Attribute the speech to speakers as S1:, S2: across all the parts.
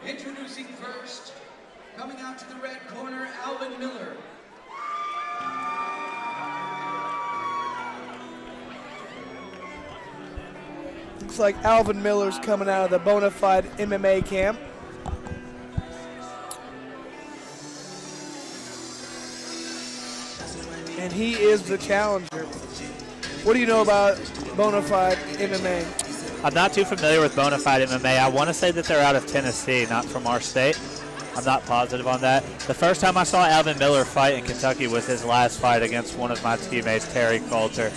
S1: Introducing first, coming out to the red corner, Alvin Miller.
S2: Looks like Alvin Miller's coming out of the Bonafide MMA camp. And he is the challenger. What do you know about Bonafide MMA?
S3: I'm not too familiar with Bonafide MMA. I want to say that they're out of Tennessee, not from our state. I'm not positive on that. The first time I saw Alvin Miller fight in Kentucky was his last fight against one of my teammates, Terry Coulter.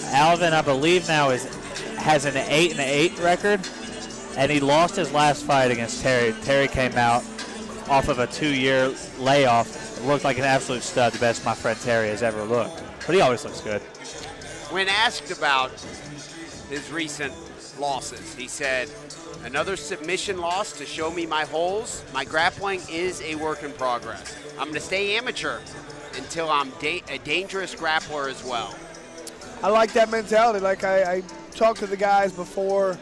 S3: Alvin, I believe now, has an 8-8 record, and he lost his last fight against Terry. Terry came out off of a 2-year layoff. It looked like an absolute stud, the best my friend Terry has ever looked. But he always looks good.
S4: When asked about his recent losses, he said, "Another submission loss to show me my holes. My grappling is a work in progress. I'm going to stay amateur until I'm a dangerous grappler as well."
S2: I like that mentality. Like I talked to the guys before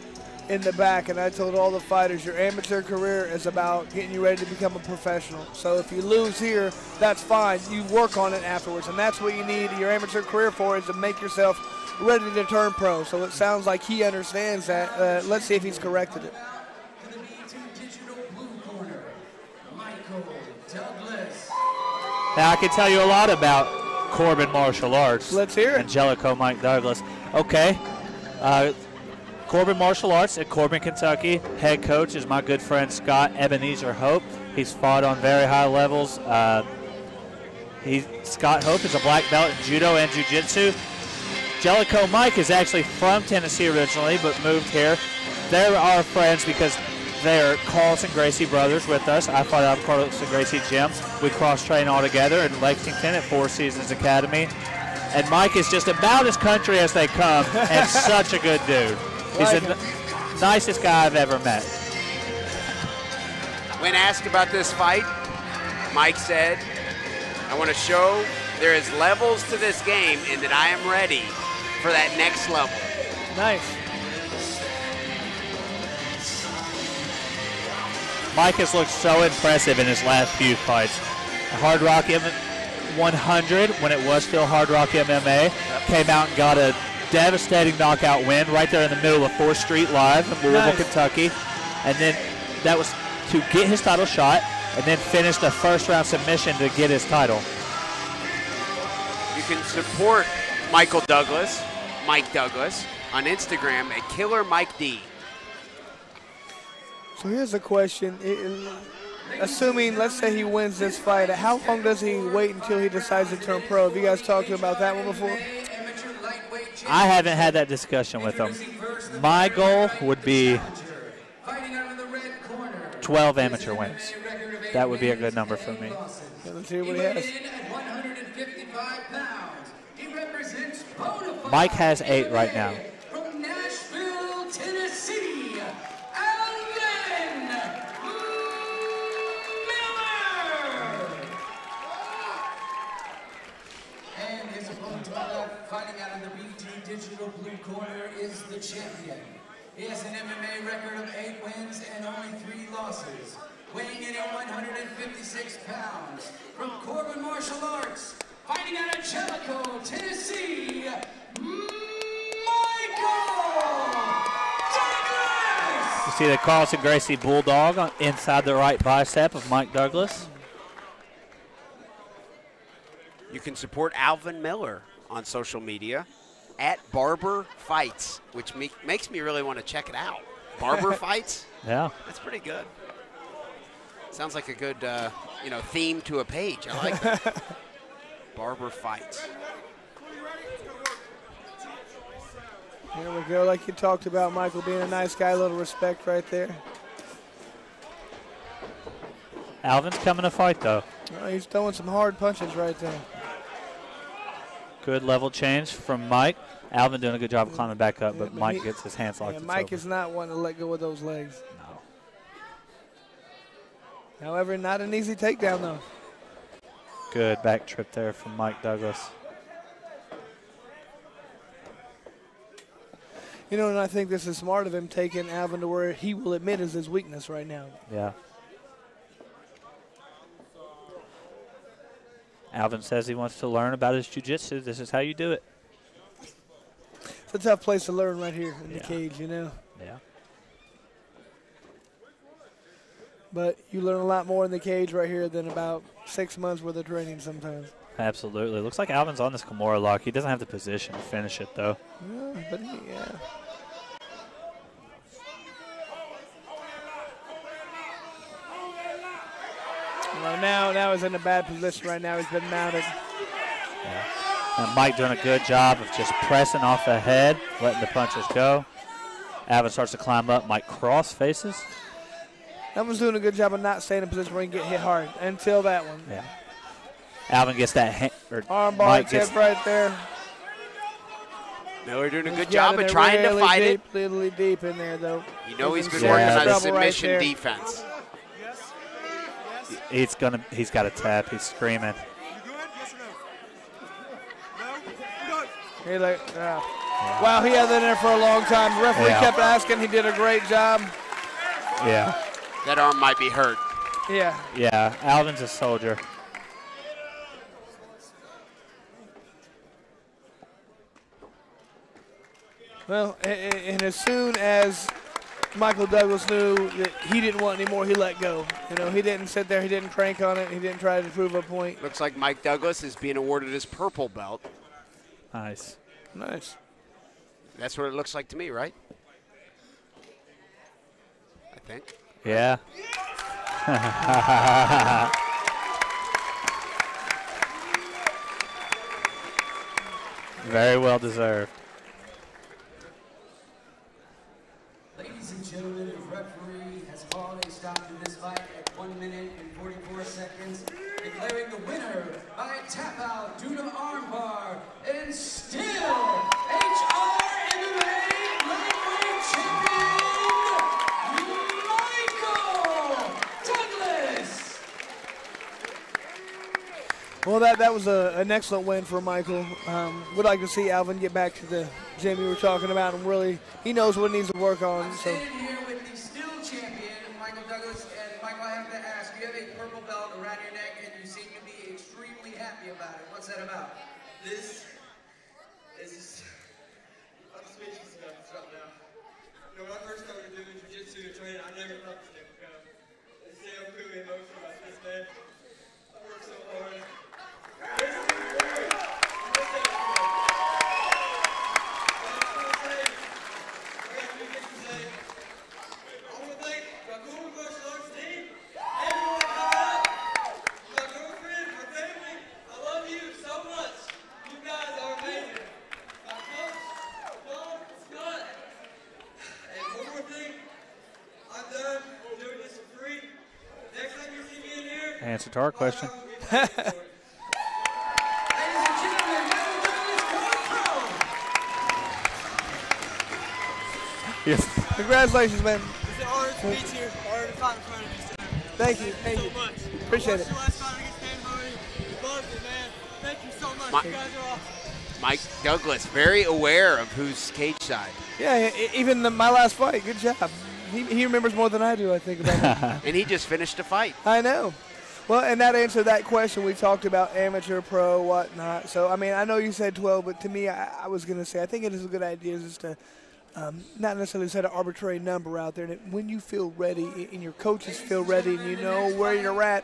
S2: in the back, and I told all the fighters, your amateur career is about getting you ready to become a professional. So if you lose here, that's fine. You work on it afterwards, and that's what you need your amateur career for, is to make yourself ready to turn pro. So it sounds like he understands that. Let's see if he's corrected it.
S3: Now, I can tell you a lot about Corbin Martial Arts.
S2: Let's hear it.
S3: Angelico Mike Douglas. Okay. Corbin Martial Arts at Corbin, Kentucky. Head coach is my good friend Scott Ebenezer Hope. He's fought on very high levels. Scott Hope is a black belt in judo and jiu-jitsu. Jellicoe Mike is actually from Tennessee originally, but moved here. They're our friends because they're Carlson Gracie brothers with us. I fought out of Carlson Gracie gym. We cross-train all together in Lexington at Four Seasons Academy. And Mike is just about as country as they come, and such a good dude. He's the nicest guy I've ever met.
S4: When asked about this fight, Mike said, "I want to show there is levels to this game and that I am ready for that next level."
S2: Nice.
S3: Mike has looked so impressive in his last few fights. Hard Rock 100, when it was still Hard Rock MMA, came out and got a devastating knockout win right there in the middle of 4th Street Live in Louisville, Kentucky. And then that was to get his title shot, and then finished a first-round submission to get his title.
S4: You can support Mike Douglas, on Instagram at Killer Mike D.
S2: So here's a question. Assuming, let's say he wins this fight, how long does he wait until he decides to turn pro? Have you guys talked to him about that one before?
S3: I haven't had that discussion with him. My goal would be 12 amateur wins. That would be a good number for me.
S2: Yeah, let's hear what he has.
S3: Mike has 8 right now.
S1: From Nashville, Tennessee, Alvin Miller. And his opponent to my left, fighting out of the BT Digital blue corner, is the champion. He has an MMA record of 8 wins and only 3 losses. Weighing in at 156 pounds, from Corbin Martial Arts, fighting out of Jellicoe, Tennessee, Michael Douglas!
S3: You see the Carlson Gracie Bulldog inside the right bicep of Mike Douglas.
S4: You can support Alvin Miller on social media at Barber Fights, which makes me really want to check it out. Barber Fights?
S3: Yeah.
S4: That's pretty good. Sounds like a good, theme to a page. I like that. Barber Fights.
S2: Here we go, like you talked about, Michael being a nice guy, a little respect right there.
S3: Alvin's coming to fight, though.
S2: Oh, he's throwing some hard punches right there.
S3: Good level change from Mike. Alvin doing a good job of climbing back up, but Mike gets his hands locked.
S2: Yeah, Mike is not wanting to let go of those legs.
S3: No.
S2: However, not an easy takedown, though.
S3: Good back trip there from Mike Douglas.
S2: And I think this is smart of him, taking Alvin to where he will admit is his weakness right now.
S3: Yeah. Alvin says he wants to learn about his jiu-jitsu. This is how you do it.
S2: It's a tough place to learn right here in the cage, you know.
S3: Yeah.
S2: But you learn a lot more in the cage right here than about 6 months worth of training sometimes.
S3: Absolutely. Looks like Alvin's on this Kimura lock. He doesn't have the position to finish it, though.
S2: Yeah, but yeah. Well, now he's in a bad position right now. He's been mounted.
S3: Yeah. And Mike doing a good job of just pressing off the head, letting the punches go. Alvin starts to climb up. Mike cross faces.
S2: Alvin's doing a good job of not staying in a position where he can get hit hard until that one.
S3: Yeah. Alvin gets that
S2: arm bar tip right there.
S4: Miller doing a good job of trying to fight it.
S2: Really deep in there, though.
S4: You know he's been working on submission defense.
S3: He's got a tap. He's screaming.
S2: Wow, he had that in there for a long time. The referee kept asking. He did a great job.
S3: Yeah.
S4: That arm might be hurt.
S2: Yeah.
S3: Yeah, Alvin's a soldier.
S2: Well, and as soon as Michael Douglas knew that he didn't want any more, he let go. You know, he didn't sit there. He didn't crank on it. He didn't try to prove a point.
S4: Looks like Mike Douglas is being awarded his purple belt.
S3: Nice.
S2: Nice.
S4: That's what it looks like to me, right? I think.
S3: Yeah. Very well deserved.
S1: Ladies and gentlemen, the referee has called a stop to this fight at 1 minute and 44 seconds, declaring the winner by tap out due to armbar and still HRMMA lightweight champion, Michael Douglas.
S2: Well, that was an excellent win for Michael. We'd like to see Alvin get back to the gym you were talking about, and really, he knows what he needs to work on.
S1: I'm standing here with the still champion, Michael Douglas, and Michael, I have to ask, you have a purple belt around your neck, and you seem to be extremely happy about it. What's that about?
S5: This is just, I'm speechless about this right now. You know, when I first started doing jiu-jitsu and training, I never thought this day would come. And see, I'm really emotional about this, man. I worked so hard.
S3: Answer to our question.
S2: Yes. Congratulations, man.
S5: It's an honor to meet you. Honor to fight in front of you, sir.
S2: Thank you. Thank you.
S5: So much.
S2: Appreciate it.
S5: Your last fight against Dan Hardy. Loved it, man. Thank you so much. You guys are awesome.
S4: Mike Douglas, very aware of who's cage side.
S2: Yeah, even my last fight, good job. He remembers more than I do, I think, about it.
S4: And he just finished a fight.
S2: I know. Well, and that answered that question. We talked about amateur, pro, whatnot. So, I mean, I know you said 12, but to me, I was going to say, I think it is a good idea just to not necessarily set an arbitrary number out there. And when you feel ready and your coaches feel ready and you know where you're at,